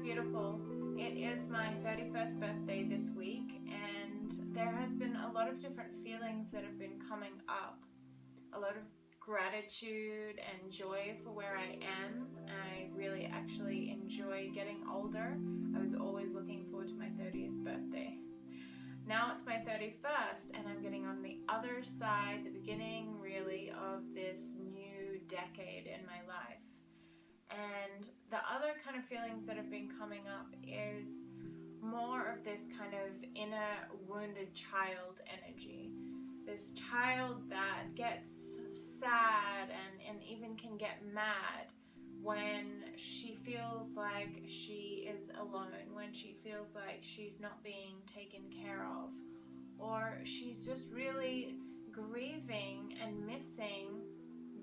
beautiful. It is my 31st birthday this week, and there has been a lot of different feelings that have been coming up. A lot of gratitude and joy for where I am. I really actually enjoy getting older. I was always looking forward to my 30th birthday. Now it's my 31st and I'm getting on the other side, the beginning really of this new decade in my life. And the other kind of feelings that have been coming up is more of this kind of inner wounded child energy. This child that gets sad and even can get mad when she feels like she is alone, when she feels like she's not being taken care of, or she's just really grieving and missing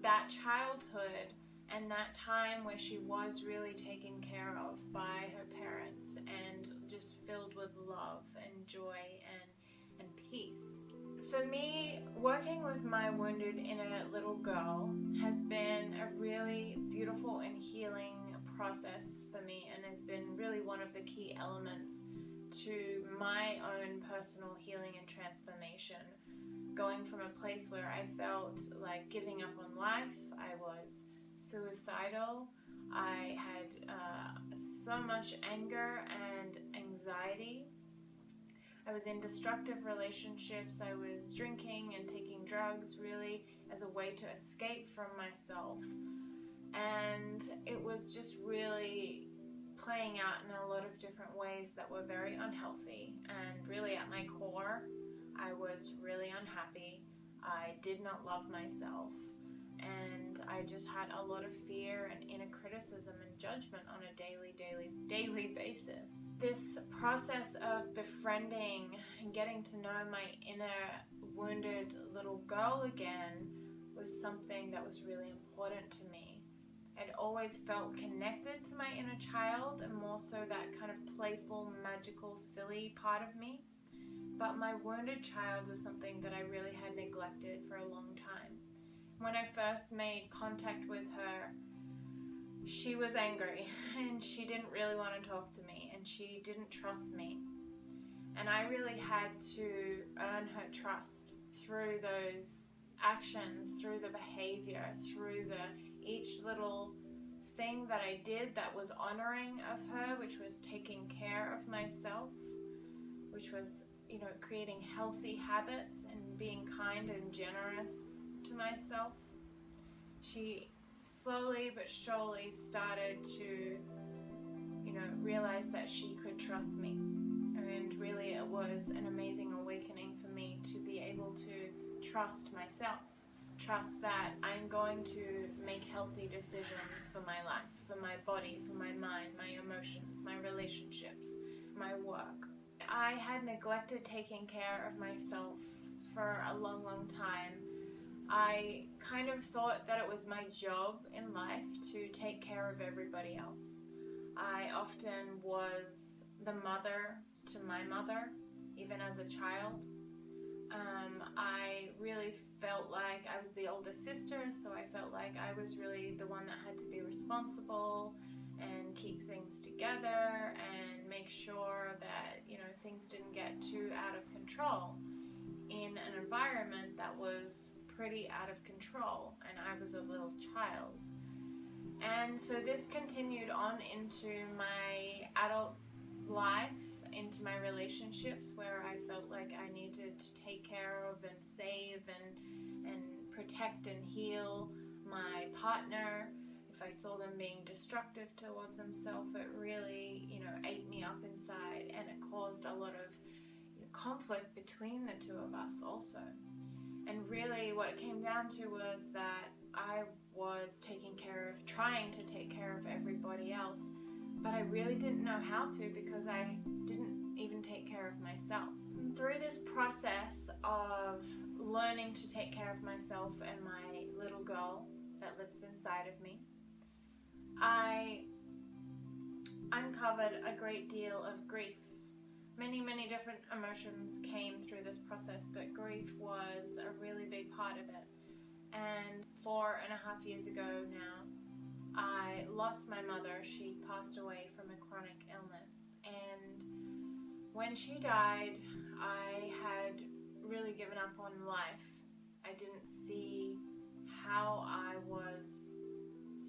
that childhood and that time where she was really taken care of by her parents and just filled with love and joy and peace. For me, working with my wounded inner little girl has been a really beautiful and healing process for me, and has been really one of the key elements to my own personal healing and transformation. Going from a place where I felt like giving up on life, I was suicidal, I had so much anger and anxiety. I was in destructive relationships. I was drinking and taking drugs really as a way to escape from myself. And it was just really playing out in a lot of different ways that were very unhealthy. And really at my core, I was really unhappy. I did not love myself. And I just had a lot of fear and inner criticism and judgment on a daily basis. This process of befriending and getting to know my inner wounded little girl again was something that was really important to me. I'd always felt connected to my inner child, and more so that kind of playful, magical, silly part of me. But my wounded child was something that I really had neglected for a long time. When I first made contact with her, she was angry and she didn't really want to talk to me and she didn't trust me. And I really had to earn her trust through those actions, through the behavior, through each little thing that I did that was honoring of her, which was taking care of myself, which was, creating healthy habits and being kind and generous to myself. She slowly but surely started to, realize that she could trust me. And really it was an amazing awakening for me to be able to trust myself. Trust that I'm going to make healthy decisions for my life, for my body, for my mind, my emotions, my relationships, my work. I had neglected taking care of myself for a long time. I kind of thought that it was my job in life to take care of everybody else. I often was the mother to my mother, even as a child. I really felt like I was the older sister, so I felt like I was really the one that had to be responsible and keep things together and make sure that, things didn't get too out of control in an environment that was pretty out of control, and I was a little child. And so this continued on into my adult life, into my relationships, where I felt like I needed to take care of and save and protect and heal my partner. If I saw them being destructive towards themselves, it really, ate me up inside, and it caused a lot of conflict between the two of us also. And really what it came down to was that I was trying to take care of everybody else, but I really didn't know how to because I didn't even take care of myself. And through this process of learning to take care of myself and my little girl that lives inside of me, I uncovered a great deal of grief. Many different emotions came through this process, but grief was a really big part of it. And 4.5 years ago now, I lost my mother. She passed away from a chronic illness. When she died, I had really given up on life. I didn't see how I was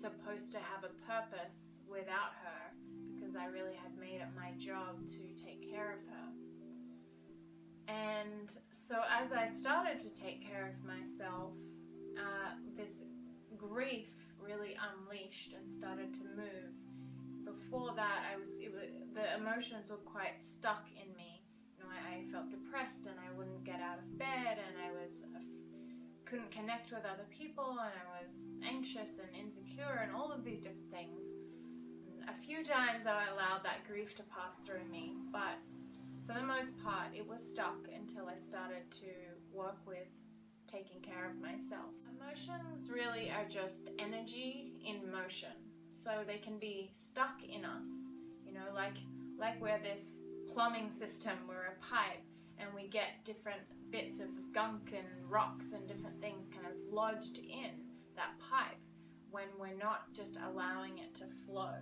supposed to have a purpose without her, because I really had made it my job to take care of her. And so as I started to take care of myself, this grief really unleashed and started to move. Before that, the emotions were quite stuck in me. I felt depressed and I wouldn't get out of bed, and I couldn't connect with other people, and I was anxious and insecure and all of these different things. And a few times I allowed that grief to pass through me, but for the most part it was stuck until I started to work with taking care of myself. Emotions really are just energy in motion, so they can be stuck in us, like we're this plumbing system, we're a pipe, and we get different bits of gunk and rocks and different things kind of lodged in that pipe when we're not just allowing it to flow,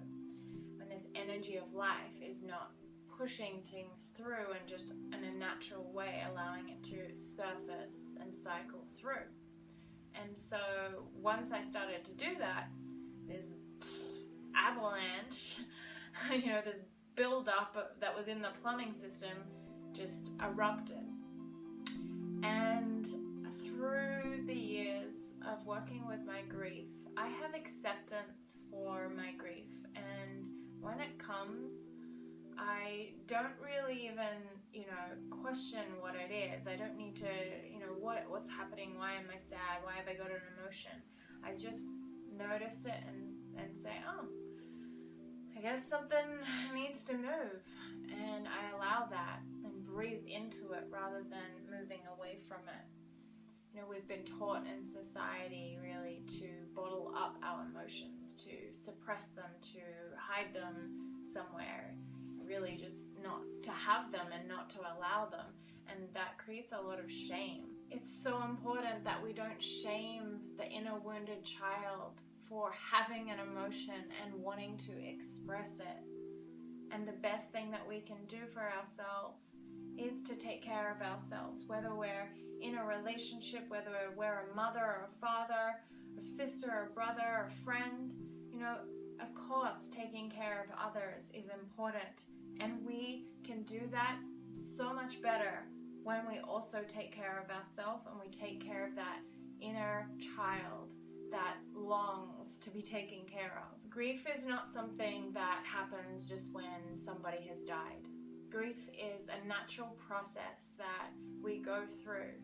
when this energy of life is not pushing things through and just in a natural way allowing it to surface and cycle through. And so once I started to do that, this avalanche, this build-up that was in the plumbing system just erupted. And through the years of working with my grief, I have acceptance for my grief, and when it comes, I don't really even, question what it is. I don't need to, what's happening, why am I sad, why have I got an emotion? I just notice it and say, oh, I guess something needs to move, and I allow that and breathe into it rather than moving away from it. We've been taught in society really to bottle up our emotions, to suppress them, to hide them somewhere, really just not to have them and not to allow them, and that creates a lot of shame. It's so important that we don't shame the inner wounded child for having an emotion and wanting to express it. And the best thing that we can do for ourselves is to take care of ourselves, whether we're in a relationship, whether we're a mother or a father, a sister or a brother or a friend. Of course, taking care of others is important, and we can do that so much better when we also take care of ourselves and we take care of that inner child that longs to be taken care of. Grief is not something that happens just when somebody has died. Grief is a natural process that we go through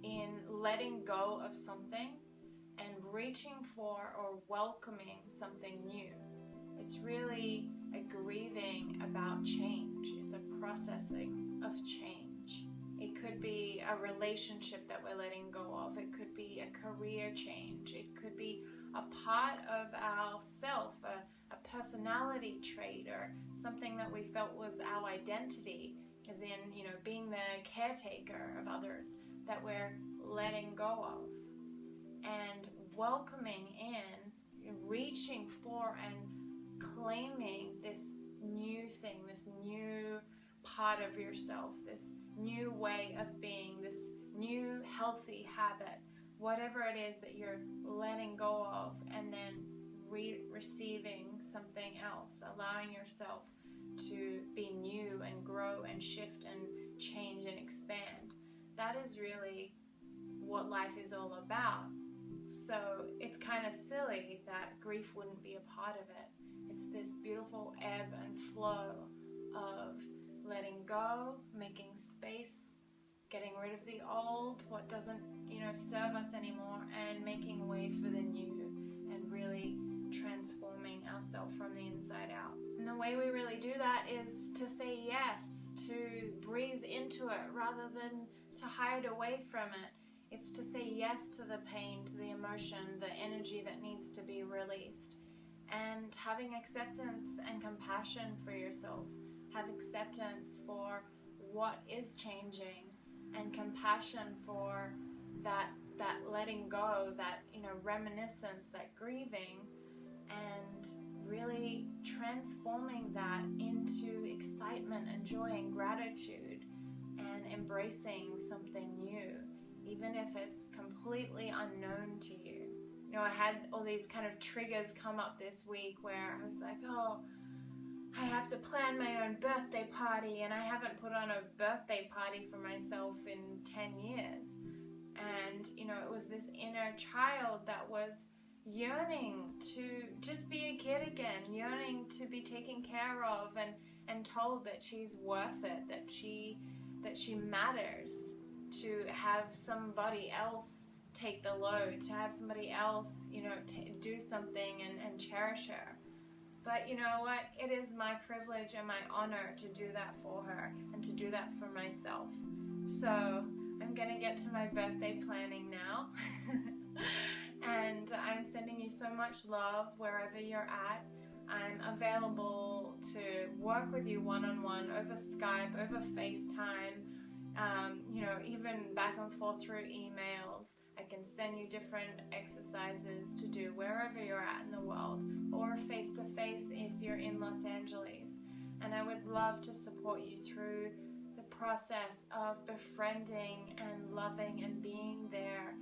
in letting go of something and reaching for or welcoming something new. It's really a grieving about change. It's a processing of change. It could be a relationship that we're letting go of. It could be a career change. It could be a part of our self, a personality trait, or something that we felt was our identity, as in, being the caretaker of others, that we're letting go of. And welcoming in, reaching for and claiming this new thing, this new part of yourself, this new way of being, this new healthy habit, whatever it is that you're letting go of, and then receiving something else, allowing yourself to be new and grow and shift and change and expand. That is really what life is all about. So it's kind of silly that grief wouldn't be a part of it. It's this beautiful ebb and flow of letting go, making space, getting rid of the old, what doesn't, serve us anymore, and making way for the new, and really transforming ourselves from the inside out. And the way we really do that is to say yes, to breathe into it rather than to hide away from it. It's to say yes to the pain, to the emotion, the energy that needs to be released. And having acceptance and compassion for yourself. Have acceptance for what is changing, and compassion for that letting go, that reminiscence, that grieving, and really transforming that into excitement and joy and gratitude and embracing something new, even if it's completely unknown to you. You know, I had all these kind of triggers come up this week where I was like, oh, I have to plan my own birthday party, and I haven't put on a birthday party for myself in 10 years. And, you know, it was this inner child that was yearning to just be a kid again, yearning to be taken care of and told that she's worth it, that she matters, to have somebody else take the load, to have somebody else, you know, do something and cherish her. But you know what? It is my privilege and my honor to do that for her and to do that for myself. So I'm going to get to my birthday planning now. And I'm sending you so much love wherever you're at. I'm available to work with you one-on-one over Skype, over FaceTime, you know, even back and forth through emails. I can send you different exercises to do wherever you're at in the world, or face-to-face if you're in Los Angeles. And I would love to support you through the process of befriending and loving and being there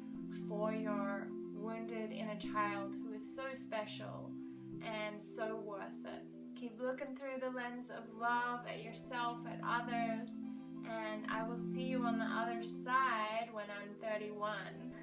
for your wounded inner child who is so special and so worth it. Keep looking through the lens of love at yourself, at others, and I will see you on the other side when I'm 31.